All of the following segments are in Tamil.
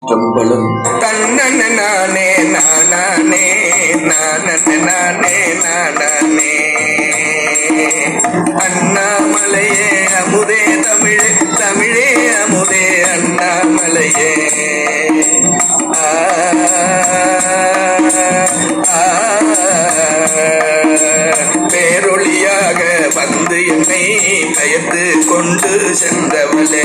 கம்பளம் தன்னன நானே நானே நானன நானே நானே அண்ணாமலையே அமுதே தமிழே தமிழே அமுதே அண்ணாமலையே பேரொளியாக வந்து என்னை கயத்து கொண்டு சென்றவளே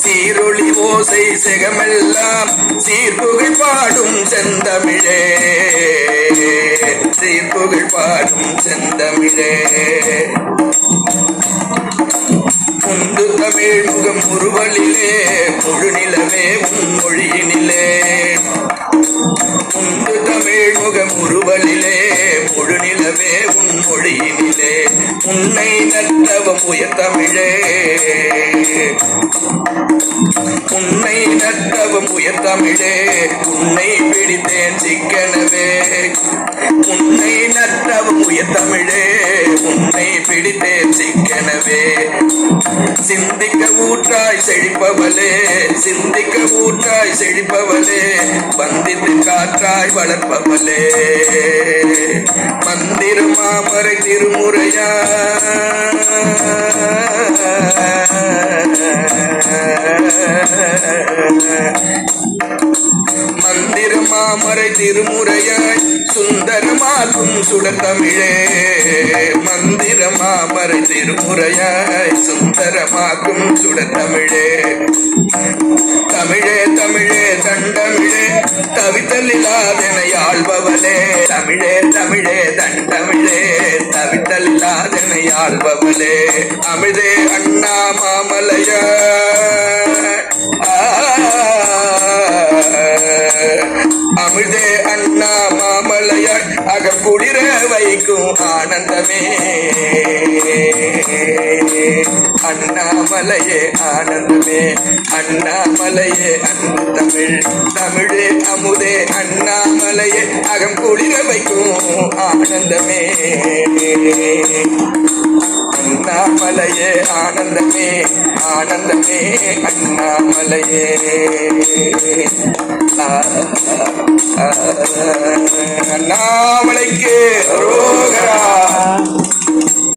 சீரொளி ஓசை செகமெல்லாம் சீர்புகழ் பாடும் செந்தமிழே சீர்புகழ் பாடும் செந்தமிழே முந்து தமிழ் முகம் உருவலிலே முழுநிலவே உன் மொழியினிலே முந்து தமிழ் முகம் உருவலிலே முழுநிலவே உன் மொழியினிலே உன்னை நற்றவம் உயர்த்தமிழே உன்னை நற்றவம் உயர்த்தமிழே உன்னை பிடித்தேன் சிக்கனவே உன்னை நற்றவம் உயர்த்தமிழே உன்னை பிடித்தேன் சிக்கனவே சிந்திக்க ஊற்றாய் செழிப்பவளே சிந்திக்க ஊற்றாய் செழிப்பவளே வந்தித்து காற்றாய் வளர்ப்பவளே மந்திர மாமரை திருமுறையா மந்திர மாமரை திருமுறையாய் சுந்தரமாக்கும் சுடத்தமிழே மந்திர மாமரை திருமுறையாய் சுந்தரமாக்கும் சுடத்தமிழே தமிழே தமிழே தண்டமிழே தவித்தலில்லாதென ஆள்பவளே தமிழே தமிழே தண்டமிழே தவித்தலில்லாதென ஆள்பவளே அமிழ்தே அண்ணா மாமலைய அமிழ்தே அண்ணா மாமலையாய் அகக்குளிர வைக்கும் ஆனந்தமே அண்ணாமலையே ஆனந்தமே அண்ணாமலையே அன்பு தமிழ் தமிழே அமுதே அண்ணாமலையே அகம் குளிர வைக்கும் ஆனந்தமே அண்ணாமலையே ஆனந்தமே ஆனந்தமே அண்ணாமலையே